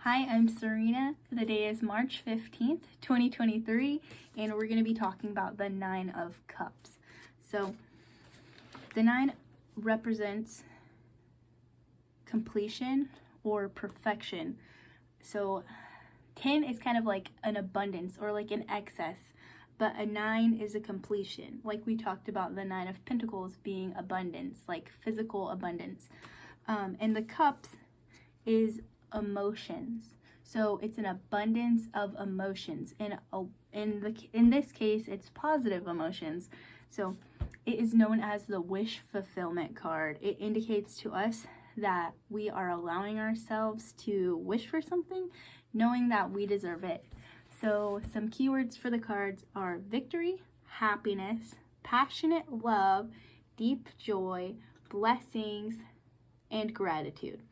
Hi, I'm Serena. The day is March 15th, 2023, and we're going to be talking about the Nine of Cups. So, the Nine represents completion or perfection. So, 10 is kind of like an abundance or like an excess, but a 9 is a completion. Like we talked about the Nine of Pentacles being abundance, like physical abundance. And the Cups is emotions. So it's an abundance of emotions. In this case, it's positive emotions. So it is known as the wish fulfillment card. It indicates to us that we are allowing ourselves to wish for something, knowing that we deserve it. So some keywords for the cards are victory, happiness, passionate love, deep joy, blessings, and gratitude.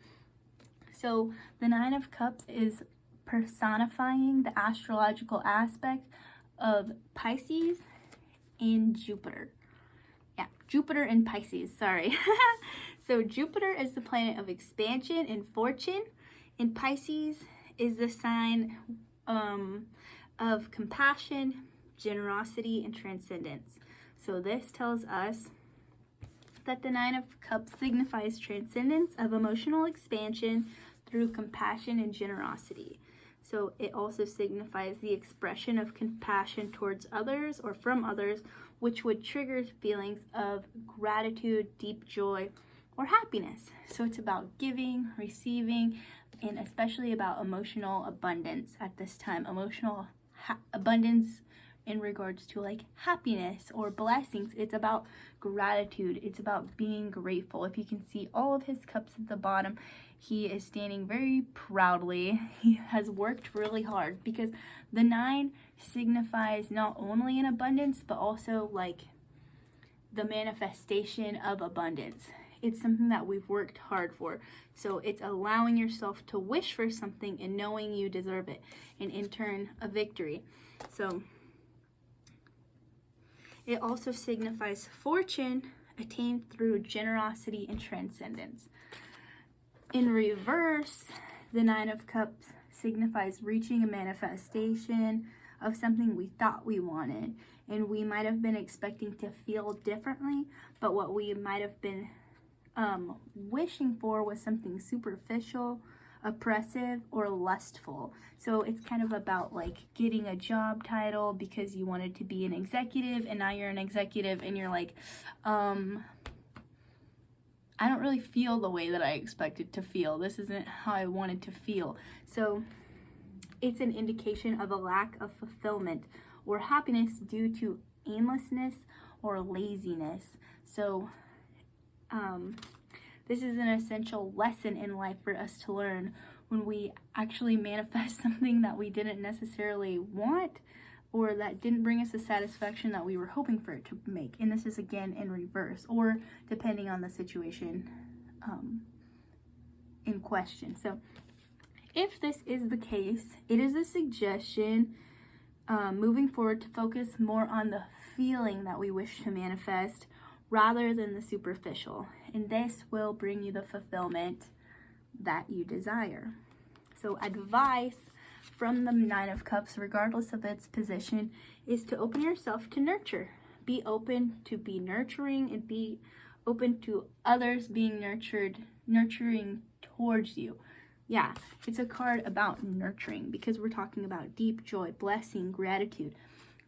So the Nine of Cups is personifying the astrological aspect of Pisces and Jupiter. Yeah, Jupiter and Pisces, sorry. So Jupiter is the planet of expansion and fortune, and Pisces is the sign of compassion, generosity, and transcendence. So this tells us that the Nine of Cups signifies transcendence of emotional expansion through compassion and generosity. So it also signifies the expression of compassion towards others or from others, which would trigger feelings of gratitude, deep joy, or happiness. So it's about giving, receiving, and especially about emotional abundance at this time. Emotional abundance in regards to like happiness or blessings. It's about gratitude. It's about being grateful. If you can see all of his cups at the bottom, he is standing very proudly. He has worked really hard because the 9 signifies not only an abundance, but also like the manifestation of abundance. It's something that we've worked hard for. So it's allowing yourself to wish for something and knowing you deserve it, and in turn, a victory. So it also signifies fortune attained through generosity and transcendence. In reverse, the Nine of Cups signifies reaching a manifestation of something we thought we wanted, and we might have been expecting to feel differently, but what we might have been wishing for was something superficial, oppressive, or lustful. So it's kind of about like getting a job title because you wanted to be an executive, and now you're an executive and you're like, I don't really feel the way that I expected to feel. This isn't how I wanted to feel. So it's an indication of a lack of fulfillment or happiness due to aimlessness or laziness. So this is an essential lesson in life for us to learn when we actually manifest something that we didn't necessarily want or that didn't bring us the satisfaction that we were hoping for it to make. And this is again in reverse, or depending on the situation in question. So if this is the case, it is a suggestion moving forward to focus more on the feeling that we wish to manifest rather than the superficial. And this will bring you the fulfillment that you desire. So advice from the Nine of Cups, regardless of its position, is to open yourself to nurture. Be open to be nurturing and be open to others being nurturing towards you. Yeah, it's a card about nurturing because we're talking about deep joy, blessing, gratitude.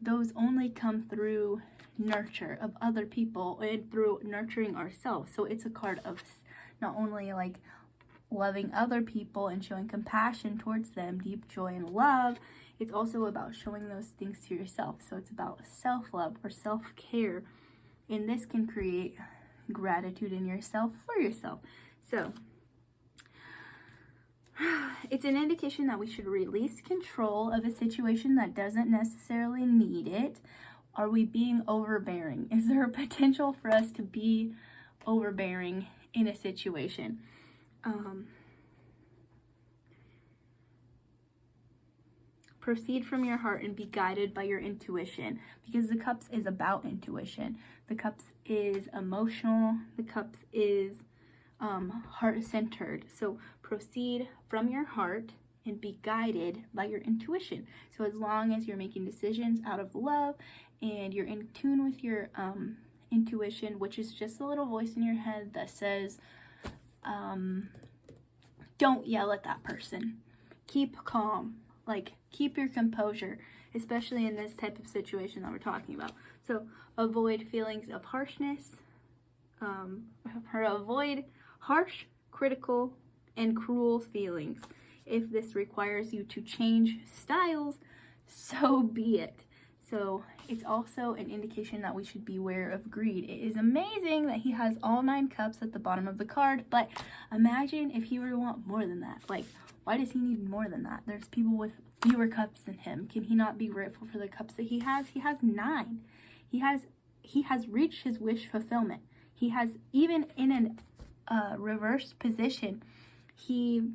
Those only come through nurture of other people and through nurturing ourselves. So it's a card of not only like loving other people and showing compassion towards them, deep joy and love, it's also about showing those things to yourself. So it's about self-love or self-care, and this can create gratitude in yourself for yourself. So it's an indication that we should release control of a situation that doesn't necessarily need it. Are we being overbearing? Is there a potential for us to be overbearing in a situation? Proceed from your heart and be guided by your intuition, because the Cups is about intuition. The Cups is emotional. The Cups is heart-centered. So proceed from your heart and be guided by your intuition. So as long as you're making decisions out of love and you're in tune with your intuition, which is just a little voice in your head that says, don't yell at that person. Keep calm. Like, keep your composure, especially in this type of situation that we're talking about. So avoid feelings of harshness, or avoid harsh, critical, and cruel feelings. If this requires you to change styles, so be it. So it's also an indication that we should beware of greed. It is amazing that he has all 9 cups at the bottom of the card, but imagine if he were to want more than that. Like, why does he need more than that? There's people with fewer cups than him. Can he not be grateful for the cups that he has? He has 9. He has reached his wish fulfillment. He has, even in a reverse position, he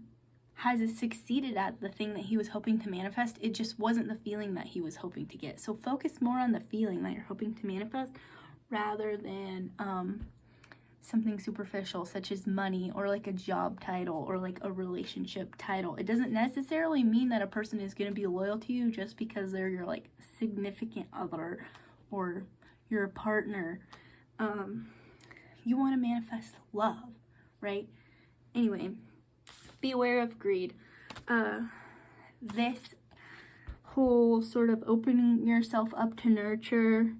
has succeeded at the thing that he was hoping to manifest. It just wasn't the feeling that he was hoping to get. So focus more on the feeling that you're hoping to manifest rather than something superficial such as money or like a job title or like a relationship title. It doesn't necessarily mean that a person is going to be loyal to you just because they're your like significant other or your partner. You want to manifest love, right? Anyway, beware of greed. This whole sort of opening yourself up to nurture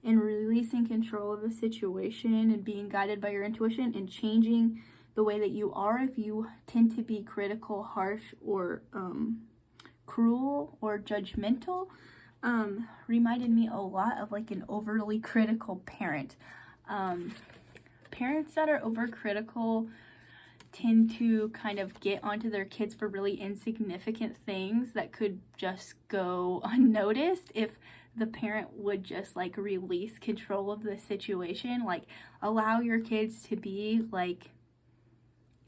and releasing control of the situation and being guided by your intuition and changing the way that you are, if you tend to be critical, harsh, or cruel or judgmental, reminded me a lot of like an overly critical parent. Parents that are overcritical tend to kind of get onto their kids for really insignificant things that could just go unnoticed if the parent would just like release control of the situation. Like, allow your kids to be like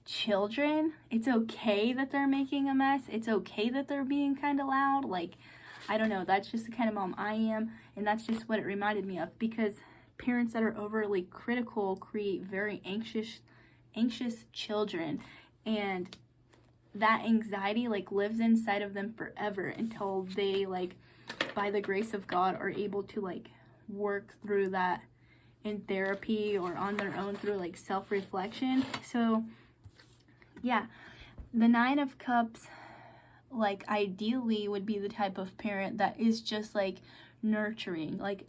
children. It's okay that they're making a mess. It's okay that they're being kind of loud. Like, I don't know, that's just the kind of mom I am, and that's just what it reminded me of, because parents that are overly critical create very anxious children, and that anxiety like lives inside of them forever until they like, by the grace of God, are able to like work through that in therapy or on their own through like self-reflection. So yeah, the 9 of Cups, like, ideally would be the type of parent that is just like nurturing. Like,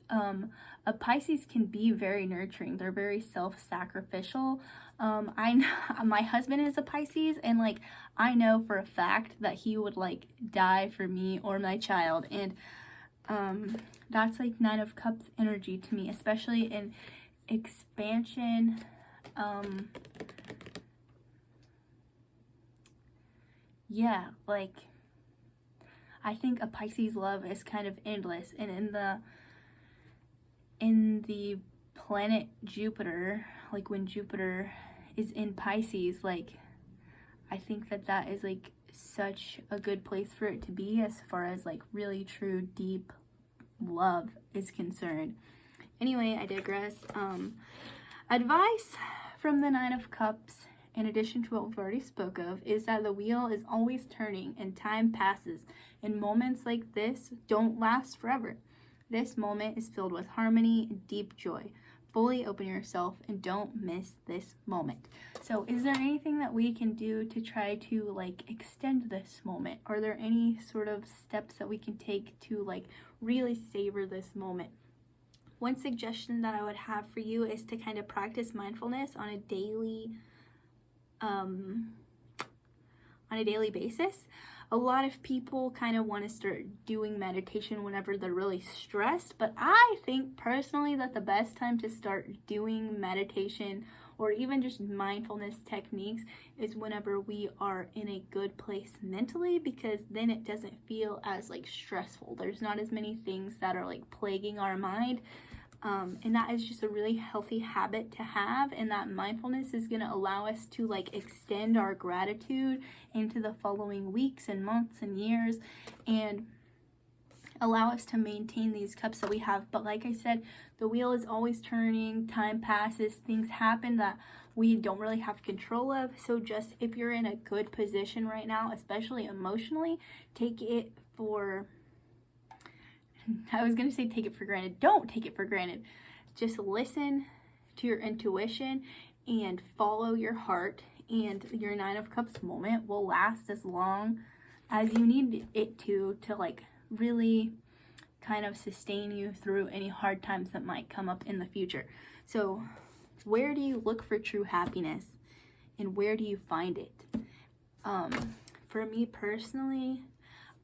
a Pisces can be very nurturing. They're very self-sacrificial. I know my husband is a Pisces, and like, I know for a fact that he would like die for me or my child, and that's like 9 of Cups energy to me, especially in expansion. Yeah, like, I think a Pisces love is kind of endless, and in the planet Jupiter, like when Jupiter is in Pisces, like, I think that is like such a good place for it to be as far as like really true deep love is concerned. Anyway, I digress. Advice from the 9 of Cups, in addition to what we've already spoke of, is that the wheel is always turning and time passes, and moments like this don't last forever. This moment is filled with harmony and deep joy. Fully open yourself and don't miss this moment. So is there anything that we can do to try to like extend this moment? Are there any sort of steps that we can take to like really savor this moment? One suggestion that I would have for you is to kind of practice mindfulness on a daily basis. A lot of people kind of want to start doing meditation whenever they're really stressed, but I think personally that the best time to start doing meditation or even just mindfulness techniques is whenever we are in a good place mentally, because then it doesn't feel as like stressful. There's not as many things that are like plaguing our mind. And that is just a really healthy habit to have, and that mindfulness is going to allow us to like extend our gratitude into the following weeks and months and years, and allow us to maintain these cups that we have. But like I said, the wheel is always turning, time passes, things happen that we don't really have control of. So just if you're in a good position right now, especially emotionally, take it for, I was going to say take it for granted. Don't take it for granted. Just listen to your intuition and follow your heart, and your 9 of Cups moment will last as long as you need it to like really kind of sustain you through any hard times that might come up in the future. So where do you look for true happiness, and where do you find it? For me personally,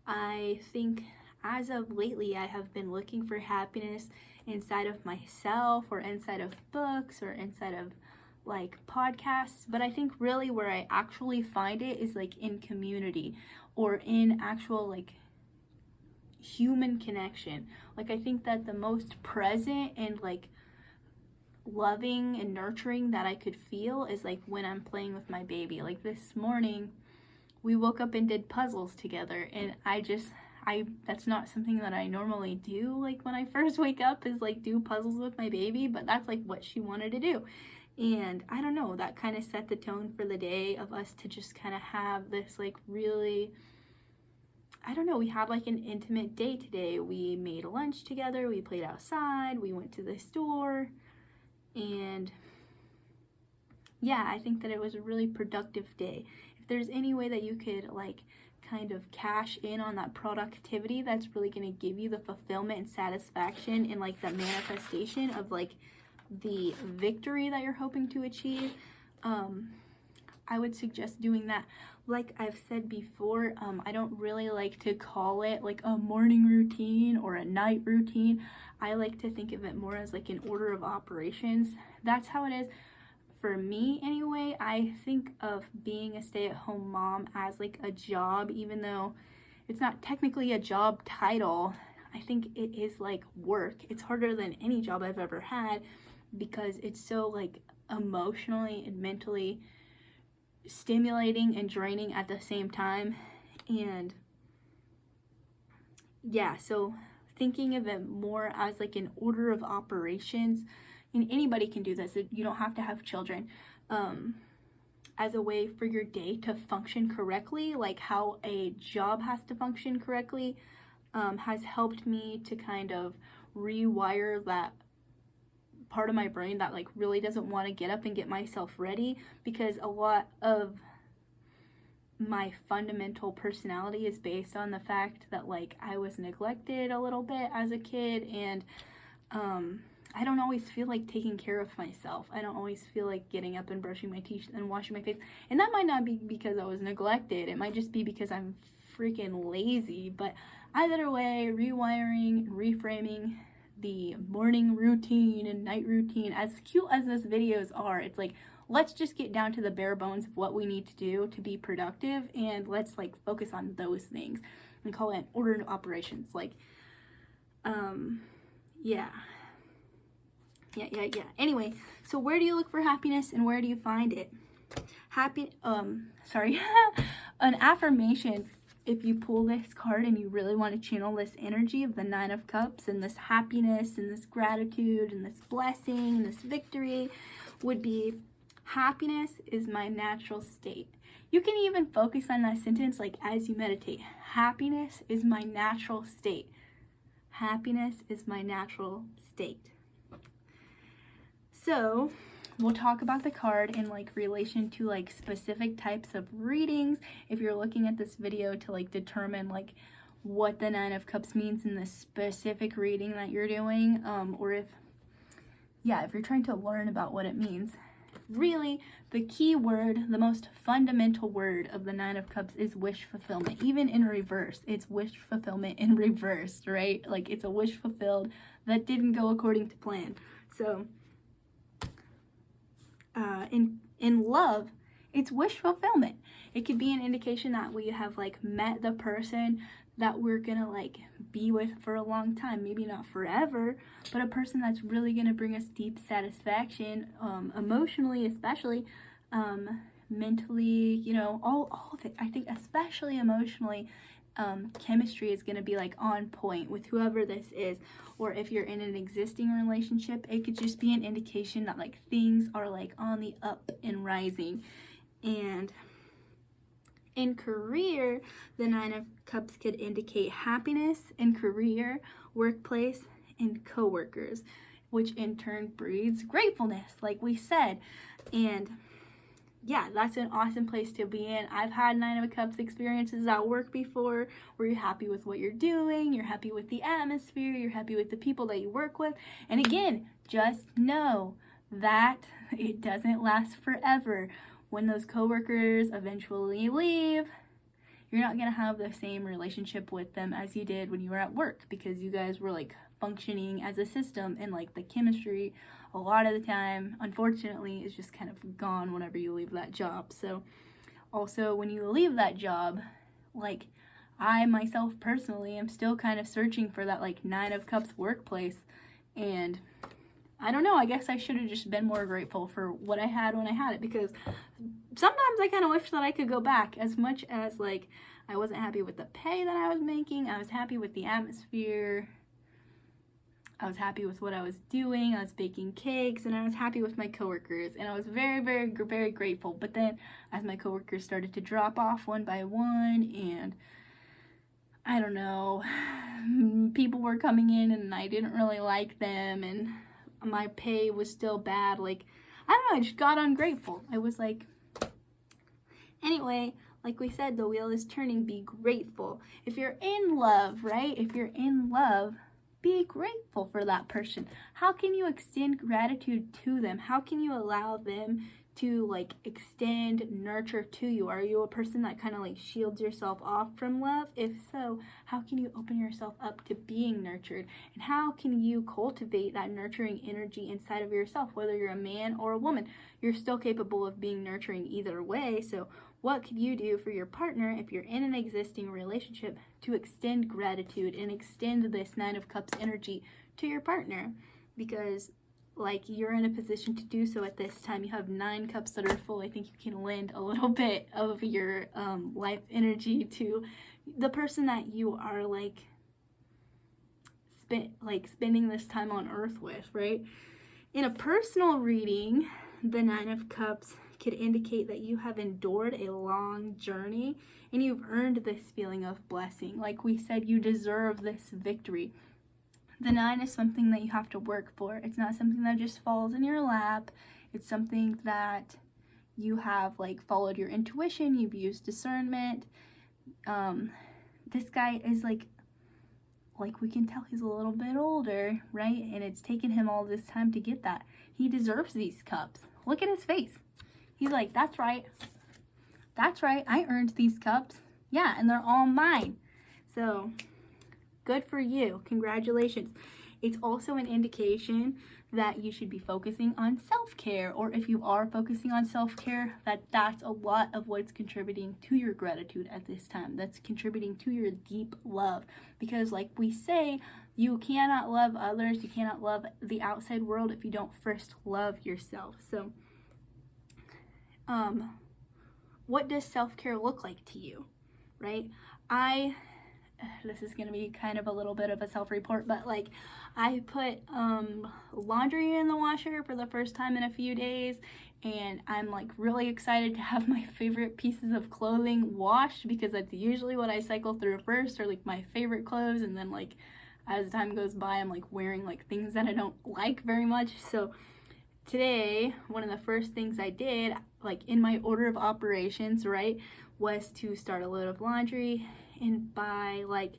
I think as of lately, I have been looking for happiness inside of myself, or inside of books, or inside of like podcasts. But I think really where I actually find it is like in community, or in actual like human connection. Like I think that the most present and like loving and nurturing that I could feel is like when I'm playing with my baby. Like this morning we woke up and did puzzles together, and I that's not something that I normally do. Like when I first wake up is like do puzzles with my baby, but that's like what she wanted to do. And I don't know, that kind of set the tone for the day of us to just kind of have this like really, I don't know, we had like an intimate day today. We made lunch together, we played outside, we went to the store, and yeah, I think that it was a really productive day. If there's any way that you could like kind of cash in on that productivity, that's really going to give you the fulfillment and satisfaction and like the manifestation of like the victory that you're hoping to achieve, I would suggest doing that. Like I've said before, I don't really like to call it like a morning routine or a night routine. I like to think of it more as like an order of operations. That's how it is for me anyway. I think of being a stay-at-home mom as like a job, even though it's not technically a job title. I think it is like work. It's harder than any job I've ever had, because it's so like emotionally and mentally stimulating and draining at the same time. And yeah, so thinking of it more as like an order of operations, and anybody can do this, you don't have to have children, as a way for your day to function correctly, like how a job has to function correctly, has helped me to kind of rewire that part of my brain that like really doesn't want to get up and get myself ready, because a lot of my fundamental personality is based on the fact that like I was neglected a little bit as a kid, and I don't always feel like taking care of myself. I don't always feel like getting up and brushing my teeth and washing my face, and that might not be because I was neglected. It might just be because I'm freaking lazy. But either way, rewiring and reframing the morning routine and night routine, as cute as those videos are, it's like, let's just get down to the bare bones of what we need to do to be productive, and let's like focus on those things and call it an order of operations. Like yeah. Anyway, so where do you look for happiness and where do you find it? An affirmation, if you pull this card and you really want to channel this energy of the 9 of Cups and this happiness and this gratitude and this blessing and this victory, would be, happiness is my natural state. You can even focus on that sentence like as you meditate. Happiness is my natural state. Happiness is my natural state. So we'll talk about the card in like relation to like specific types of readings. If you're looking at this video to like determine like what the 9 of Cups means in the specific reading that you're doing, or if you're trying to learn about what it means. Really, the key word, the most fundamental word of the 9 of Cups is wish fulfillment. Even in reverse, it's wish fulfillment in reverse, right? Like it's a wish fulfilled that didn't go according to plan. So in love, it's wish fulfillment. It could be an indication that we have like met the person that we're gonna like be with for a long time, maybe not forever, but a person that's really gonna bring us deep satisfaction, emotionally, especially, mentally, all of it. I think especially emotionally, chemistry is going to be like on point with whoever this is. Or if you're in an existing relationship, it could just be an indication that like things are like on the up and rising. And in career, the Nine of Cups could indicate happiness in career, workplace, and co-workers, which in turn breeds gratefulness, like we said. And yeah, that's an awesome place to be in. I've had Nine of Cups experiences at work before where you're happy with what you're doing, you're happy with the atmosphere, you're happy with the people that you work with. And again, just know that it doesn't last forever. When those coworkers eventually leave, you're not going to have the same relationship with them as you did when you were at work, because you guys were like functioning as a system, and like the chemistry a lot of the time, unfortunately, is just kind of gone whenever you leave that job. So also when you leave that job, like I myself personally am still kind of searching for that like Nine of Cups workplace. And I don't know, I guess I should have just been more grateful for what I had when I had it, because sometimes I kind of wish that I could go back. As much as like I wasn't happy with the pay that I was making, I was happy with the atmosphere, I was happy with what I was doing, I was baking cakes, and I was happy with my coworkers, and I was very, very, very grateful. But then as my coworkers started to drop off one by one, and I don't know, people were coming in and I didn't really like them, and my pay was still bad, like, I don't know, I just got ungrateful. I was like, anyway, like we said, the wheel is turning, be grateful. If you're in love, right? If you're in love, be grateful for that person. How can you extend gratitude to them? How can you allow them to like extend nurture to you? Are you a person that kind of like shields yourself off from love? If so, how can you open yourself up to being nurtured? And how can you cultivate that nurturing energy inside of yourself? Whether you're a man or a woman, you're still capable of being nurturing either way. So what could you do for your partner if you're in an existing relationship to extend gratitude and extend this Nine of Cups energy to your partner? Because like you're in a position to do so at this time. You have 9 cups that are full. I think you can lend a little bit of your life energy to the person that you are like spending this time on earth with, right? In a personal reading, the Nine of Cups could indicate that you have endured a long journey and you've earned this feeling of blessing. Like we said, you deserve this victory. The 9 is something that you have to work for. It's not something that just falls in your lap. It's something that you have like followed your intuition, you've used discernment. This guy is like we can tell he's a little bit older, right? And it's taken him all this time to get that. He deserves these cups. Look at his face. He's like, that's right. That's right. I earned these cups. Yeah, and they're all mine. So good for you. Congratulations. It's also an indication that you should be focusing on self-care, or if you are focusing on self-care, that's a lot of what's contributing to your gratitude at this time. That's contributing to your deep love, because like we say, you cannot love others, you cannot love the outside world if you don't first love yourself. So what does self-care look like to you, right? This is going to be kind of a little bit of a self-report, but like I put laundry in the washer for the first time in a few days, and I'm like really excited to have my favorite pieces of clothing washed, because that's usually what I cycle through first, or like my favorite clothes, and then like as time goes by I'm like wearing like things that I don't like very much. So today, one of the first things I did, like in my order of operations, right, was to start a load of laundry, and by like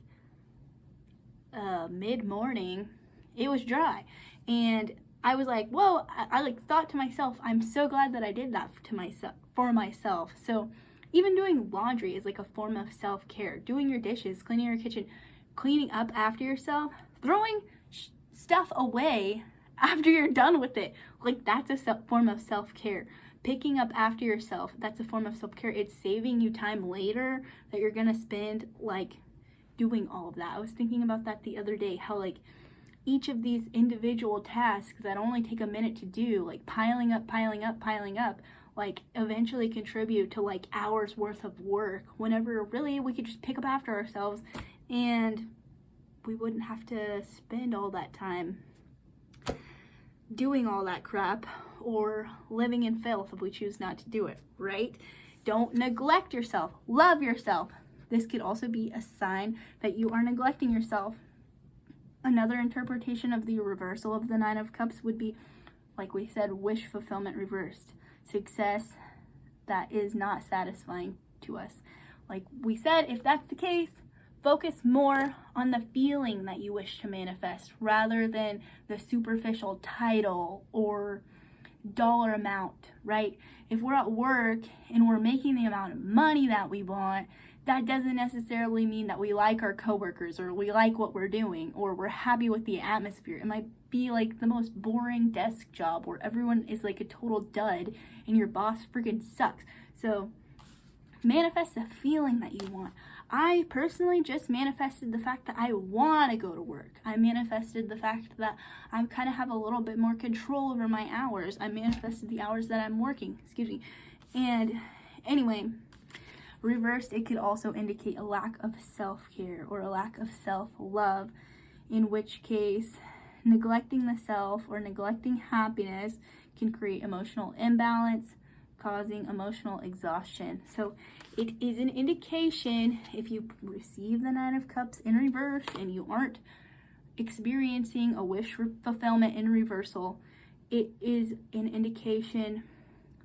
mid-morning it was dry, and I was like, whoa, I like thought to myself, I'm so glad that I did that for myself. So even doing laundry is like a form of self-care. Doing your dishes, cleaning your kitchen, cleaning up after yourself, throwing stuff away after you're done with it, like that's a form of self-care. Picking up after yourself, that's a form of self-care. It's saving you time later that you're gonna spend like doing all of that. I was thinking about that the other day, how like each of these individual tasks that only take a minute to do, like piling up, like eventually contribute to like hours worth of work, whenever really we could just pick up after ourselves and we wouldn't have to spend all that time doing all that crap or living in filth if we choose not to do it, right? Don't neglect yourself. Love yourself. This could also be a sign that you are neglecting yourself. Another interpretation of the reversal of the Nine of Cups would be, like we said, wish fulfillment reversed. Success that is not satisfying to us. Like we said, if that's the case, focus more on the feeling that you wish to manifest rather than the superficial title or dollar amount, right? If we're at work and we're making the amount of money that we want, that doesn't necessarily mean that we like our coworkers or we like what we're doing or we're happy with the atmosphere. It might be like the most boring desk job where everyone is like a total dud and your boss freaking sucks. So manifest the feeling that you want. I personally just manifested the fact that I want to go to work. I manifested the fact that I kind of have a little bit more control over my hours. I manifested the hours that I'm working, And anyway, reversed, it could also indicate a lack of self-care or a lack of self-love, in which case neglecting the self or neglecting happiness can create emotional imbalance, causing emotional exhaustion. So it is an indication, if you receive the Nine of Cups in reverse and you aren't experiencing a wish fulfillment in reversal, it is an indication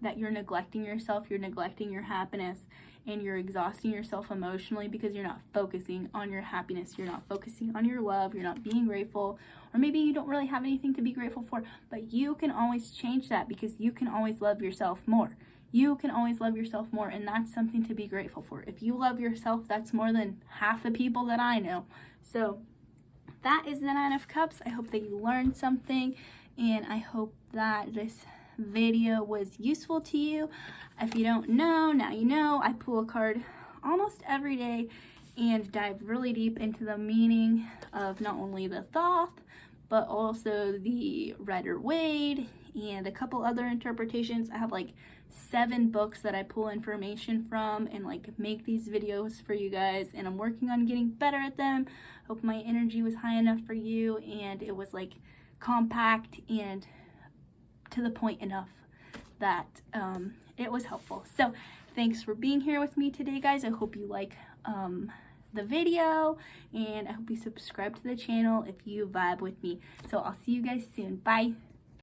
that you're neglecting yourself, you're neglecting your happiness, and you're exhausting yourself emotionally because you're not focusing on your happiness, you're not focusing on your love, you're not being grateful, or maybe you don't really have anything to be grateful for. But you can always change that because you can always love yourself more. You can always love yourself more, and that's something to be grateful for. If you love yourself, that's more than half the people that I know. So that is the Nine of Cups. I hope that you learned something, and I hope that this video was useful to you. If you don't know, now you know. I pull a card almost every day and dive really deep into the meaning of not only the Thoth, but also the Rider-Waite and a couple other interpretations. I have like 7 books that I pull information from and like make these videos for you guys, and I'm working on getting better at them. Hope my energy was high enough for you and it was like compact and to the point enough that it was helpful. So thanks for being here with me today, guys. I hope you like the video, and I hope you subscribe to the channel if you vibe with me. So I'll see you guys soon. Bye.